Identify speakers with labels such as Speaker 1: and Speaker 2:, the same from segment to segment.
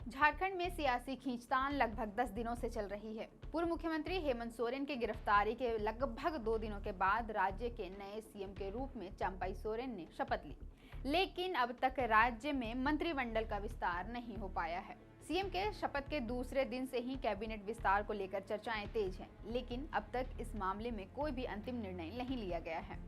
Speaker 1: झारखंड में सियासी खींचतान लगभग 10 दिनों से चल रही है। पूर्व मुख्यमंत्री हेमंत सोरेन की गिरफ्तारी के लगभग 2 दिनों के बाद राज्य के नए सीएम के रूप में चंपई सोरेन ने शपथ ली, लेकिन अब तक राज्य में मंत्रिमंडल का विस्तार नहीं हो पाया है। सीएम के शपथ के दूसरे दिन से ही कैबिनेट विस्तार को लेकर चर्चाएं तेज हैं, लेकिन अब तक इस मामले में कोई भी अंतिम निर्णय नहीं लिया गया है।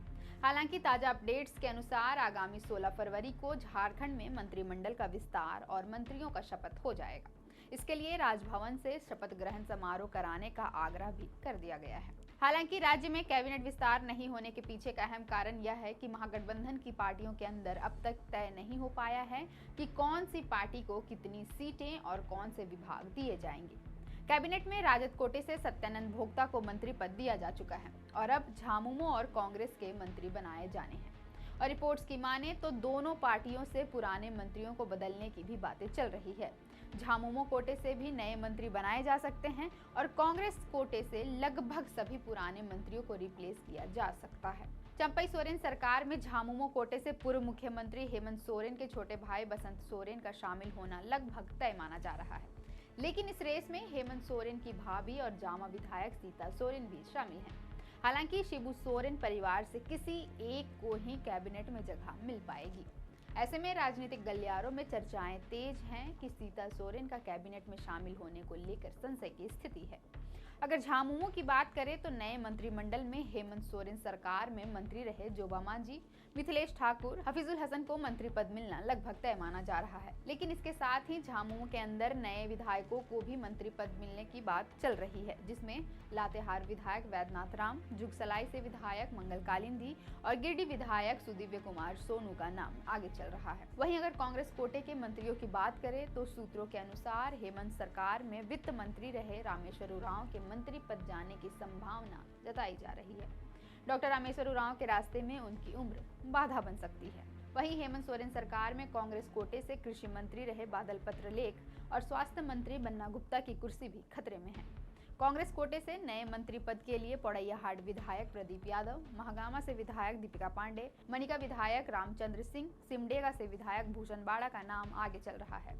Speaker 1: हालांकि ताजा अपडेट्स के अनुसार आगामी 16 फरवरी को झारखंड में मंत्रिमंडल का विस्तार और मंत्रियों का शपथ हो जाएगा। इसके लिए राजभवन से शपथ ग्रहण समारोह कराने का आग्रह भी कर दिया गया है। हालांकि राज्य में कैबिनेट विस्तार नहीं होने के पीछे का अहम कारण यह है कि महागठबंधन की पार्टियों के अंदर अब तक तय नहीं हो पाया है कि कौन सी पार्टी को कितनी सीटें और कौन से विभाग दिए जाएंगे। कैबिनेट में राजद कोटे से सत्यानंद भोक्ता को मंत्री पद दिया जा चुका है और अब झामुमो और कांग्रेस के मंत्री बनाए जाने हैं। और रिपोर्ट्स की माने तो दोनों पार्टियों से पुराने मंत्रियों को बदलने की भी बातें चल रही है। झामुमो कोटे से भी नए मंत्री बनाए जा सकते हैं और कांग्रेस कोटे से लगभग सभी पुराने मंत्रियों को रिप्लेस किया जा सकता है। चंपई सोरेन सरकार में झामुमो कोटे से पूर्व मुख्यमंत्री हेमंत सोरेन के छोटे भाई बसंत सोरेन का शामिल होना लगभग तय माना जा रहा है, लेकिन इस रेस में हेमंत सोरेन की भाभी और जामा विधायक सीता सोरेन भी शामिल हैं। हालांकि शिबू सोरेन परिवार से किसी एक को ही कैबिनेट में जगह मिल पाएगी। ऐसे में राजनीतिक गलियारों में चर्चाएं तेज हैं कि सीता सोरेन का कैबिनेट में शामिल होने को लेकर संशय की स्थिति है। अगर झामुमो की बात करें तो नए मंत्रिमंडल में हेमंत सोरेन सरकार में मंत्री रहे जोबा मांझी, मिथिलेश ठाकुर, हफीजुल हसन को मंत्री पद मिलना लगभग तय माना जा रहा है। लेकिन इसके साथ ही झामुमो के अंदर नए विधायकों को भी मंत्री पद मिलने की बात चल रही है, जिसमें लातेहार विधायक वैद्यनाथ राम, जुगसलाई से विधायक मंगल कालिंदी और गिरिडीह विधायक सुदिव्य कुमार सोनू का नाम आगे चल रहा है। वहीं अगर कांग्रेस कोटे के मंत्रियों की बात करें तो सूत्रों के अनुसार हेमंत सरकार में वित्त मंत्री रहे रामेश्वर उरांव के मंत्री पद जाने की संभावना जताई जा रही है। डॉक्टर रामेश्वर उरांव के रास्ते में उनकी उम्र बाधा बन सकती है। वहीं हेमंत सोरेन सरकार में कांग्रेस कोटे से कृषि मंत्री रहे बादल पत्रलेख और स्वास्थ्य मंत्री बन्ना गुप्ता की कुर्सी भी खतरे में है। कांग्रेस कोटे से नए मंत्री पद के लिए पौड़ैयाहाट विधायक प्रदीप यादव, महागामा से विधायक दीपिका पांडे, मनिका विधायक रामचंद्र सिंह, सिमडेगा से विधायक भूषण बाड़ा का नाम आगे चल रहा है।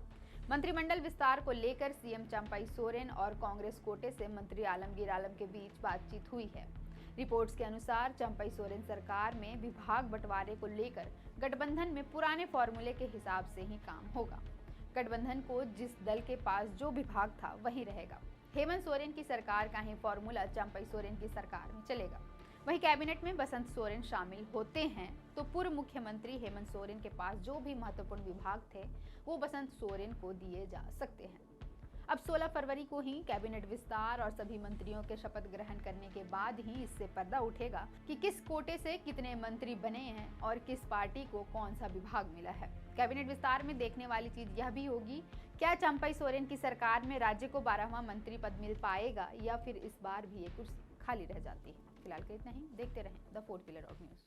Speaker 1: मंत्रिमंडल विस्तार को लेकर सीएम चंपई सोरेन और कांग्रेस कोटे से मंत्री आलमगीर आलम के बीच बातचीत हुई है। रिपोर्ट्स के अनुसार चंपई सोरेन सरकार में विभाग बंटवारे को लेकर गठबंधन में पुराने फॉर्मूले के हिसाब से ही काम होगा। गठबंधन को जिस दल के पास जो विभाग था वही रहेगा। हेमंत सोरेन की सरकार का ही फॉर्मूला चंपई सोरेन की सरकार में चलेगा। वहीं कैबिनेट में बसंत सोरेन शामिल होते हैं तो पूर्व मुख्यमंत्री हेमंत सोरेन के पास जो भी महत्वपूर्ण विभाग थे वो बसंत सोरेन को दिए जा सकते हैं। अब 16 फरवरी को ही कैबिनेट विस्तार और सभी मंत्रियों के शपथ ग्रहण करने के बाद ही इससे पर्दा उठेगा कि किस कोटे से कितने मंत्री बने हैं और किस पार्टी को कौन सा विभाग मिला है। कैबिनेट विस्तार में देखने वाली चीज यह भी होगी, क्या चंपई सोरेन की सरकार में राज्य को 12वां मंत्री पद मिल पाएगा या फिर इस बार भी ये कुर्सी खाली रह जाती है। फिलहाल के इतना ही। देखते रहें the fourth pillar of news.